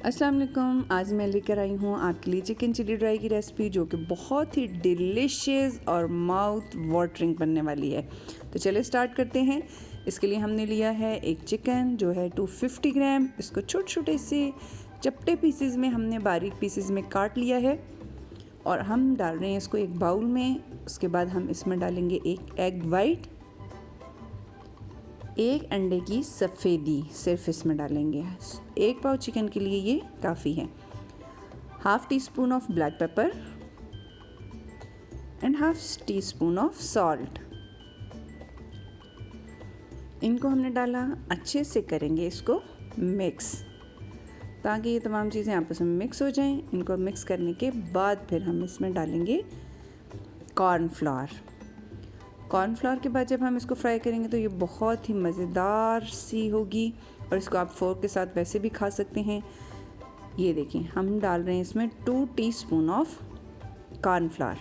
अस्सलाम वालेकुम। आज मैं लेकर आई हूँ आपके लिए चिकन चिली ड्राई की रेसिपी, जो कि बहुत ही डिलीशियस और माउथ वाटरिंग बनने वाली है। तो चलिए स्टार्ट करते हैं। इसके लिए हमने लिया है एक चिकन जो है 250 ग्राम। इसको छोटे छोटे से चपटे पीसेस में हमने बारीक पीसेस में काट लिया है और हम डाल रहे हैं इसको एक बाउल में। उसके बाद हम इसमें डालेंगे एक एग वाइट, एक अंडे की सफ़ेदी सिर्फ इसमें डालेंगे। एक पाव चिकन के लिए ये काफ़ी है। Half tea spoon of black pepper and half tea spoon of salt. इनको हमने डाला, अच्छे से करेंगे इसको मिक्स ताकि ये तमाम चीज़ें आपस में मिक्स हो जाएं। इनको मिक्स करने के बाद फिर हम इसमें डालेंगे कॉर्नफ्लावर। कॉर्नफ्लावर के बाद जब हम इसको फ्राई करेंगे तो ये बहुत ही मज़ेदार सी होगी और इसको आप फोर्क के साथ वैसे भी खा सकते हैं। ये देखिए, हम डाल रहे हैं इसमें 2 टीस्पून ऑफ कॉर्नफ्लावर।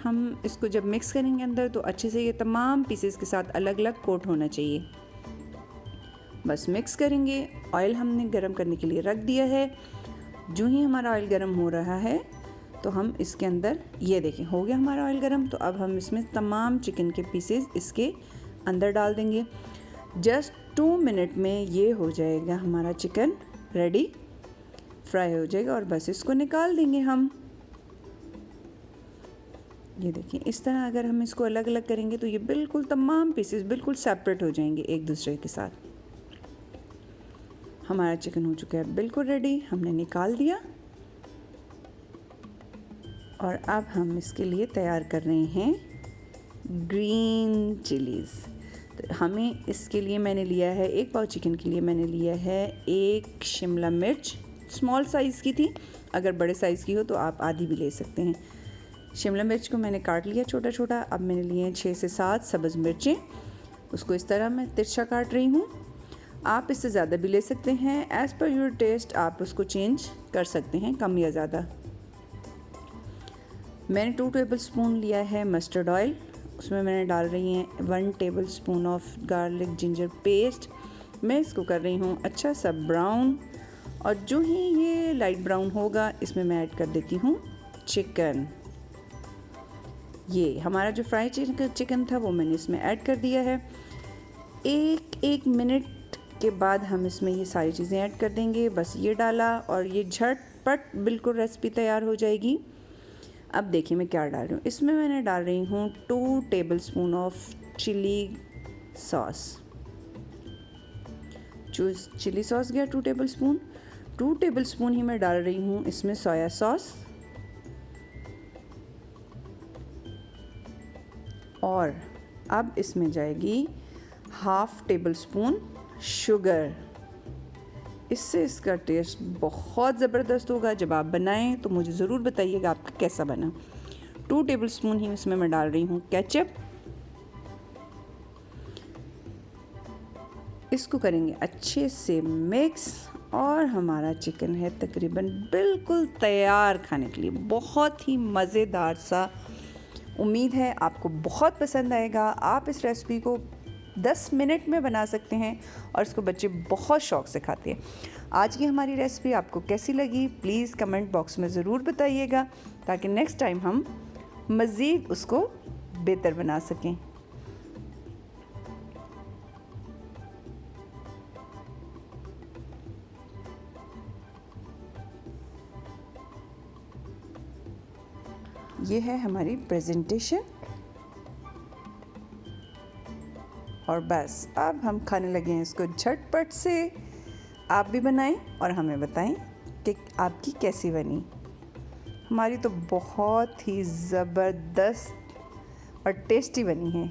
हम इसको जब मिक्स करेंगे अंदर तो अच्छे से ये तमाम पीसेस के साथ अलग अलग कोट होना चाहिए। बस मिक्स करेंगे। ऑयल हमने गरम करने के लिए रख दिया है। जो ही हमारा ऑयल गरम हो रहा है तो हम इसके अंदर, ये देखें हो गया हमारा ऑयल गरम, तो अब हम इसमें तमाम चिकन के पीसेस इसके अंदर डाल देंगे। जस्ट 2 मिनट में ये हो जाएगा हमारा चिकन रेडी, फ्राई हो जाएगा और बस इसको निकाल देंगे हम। ये देखिए, इस तरह अगर हम इसको अलग अलग करेंगे तो ये बिल्कुल तमाम पीसेस बिल्कुल सेपरेट हो जाएंगे एक दूसरे के साथ। हमारा चिकन हो चुका है बिल्कुल रेडी, हमने निकाल दिया और अब हम इसके लिए तैयार कर रहे हैं ग्रीन चिलीज़। तो हमें इसके लिए मैंने लिया है, एक पाव चिकन के लिए मैंने लिया है एक शिमला मिर्च, स्मॉल साइज़ की थी। अगर बड़े साइज़ की हो तो आप आधी भी ले सकते हैं। शिमला मिर्च को मैंने काट लिया छोटा छोटा। अब मैंने लिए हैं 6 से 7 सब्ज़ मिर्चें, उसको इस तरह मैं तिरछा काट रही हूँ। आप इससे ज़्यादा भी ले सकते हैं, एज़ पर योर टेस्ट आप उसको चेंज कर सकते हैं, कम या ज़्यादा। मैंने 2 टेबलस्पून लिया है मस्टर्ड ऑयल, उसमें मैंने डाल रही हैं 1 tablespoon of garlic ginger paste. मैं इसको कर रही हूँ अच्छा सा ब्राउन, और जो ही ये लाइट ब्राउन होगा इसमें मैं ऐड कर देती हूँ चिकन। ये हमारा जो फ्राई चिकन था वो मैंने इसमें ऐड कर दिया है। एक मिनट के बाद हम इसमें ये सारी चीज़ें ऐड कर देंगे। बस ये डाला और ये झटपट बिल्कुल रेसिपी तैयार हो जाएगी। अब देखिए मैं क्या डाल रही हूँ। इसमें मैंने डाल रही हूँ 2 टेबलस्पून ऑफ चिली सॉस। जो चिली सॉस गया 2 टेबलस्पून। 2 टेबलस्पून ही मैं डाल रही हूँ इसमें सोया सॉस, और अब इसमें जाएगी हाफ़ टेबलस्पून शुगर। इससे इसका टेस्ट बहुत ज़बरदस्त होगा। जब आप बनाएं तो मुझे ज़रूर बताइएगा आपका कैसा बना। 2 टेबलस्पून ही इसमें मैं डाल रही हूँ केचप। इसको करेंगे अच्छे से मिक्स और हमारा चिकन है तकरीबन बिल्कुल तैयार खाने के लिए। बहुत ही मज़ेदार सा। उम्मीद है आपको बहुत पसंद आएगा। आप इस रेसिपी को 10 मिनट में बना सकते हैं और इसको बच्चे बहुत शौक़ से खाते हैं। आज की हमारी रेसिपी आपको कैसी लगी प्लीज़ कमेंट बॉक्स में ज़रूर बताइएगा, ताकि नेक्स्ट टाइम हम मज़ीद उसको बेहतर बना सकें। ये है हमारी प्रेजेंटेशन और बस अब हम खाने लगे हैं इसको झटपट से। आप भी बनाएं और हमें बताएं कि आपकी कैसी बनी। हमारी तो बहुत ही ज़बरदस्त और टेस्टी बनी है।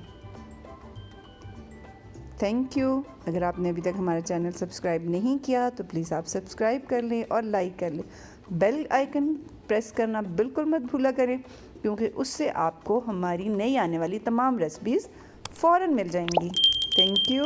Thank you. अगर आपने अभी तक हमारा चैनल सब्सक्राइब नहीं किया तो प्लीज़ आप सब्सक्राइब कर लें और लाइक कर लें। बेल आइकन प्रेस करना बिल्कुल मत भूला करें, क्योंकि उससे आपको हमारी नई आने वाली तमाम रेसिपीज़ फ़ौरन मिल जाएंगी। Thank you.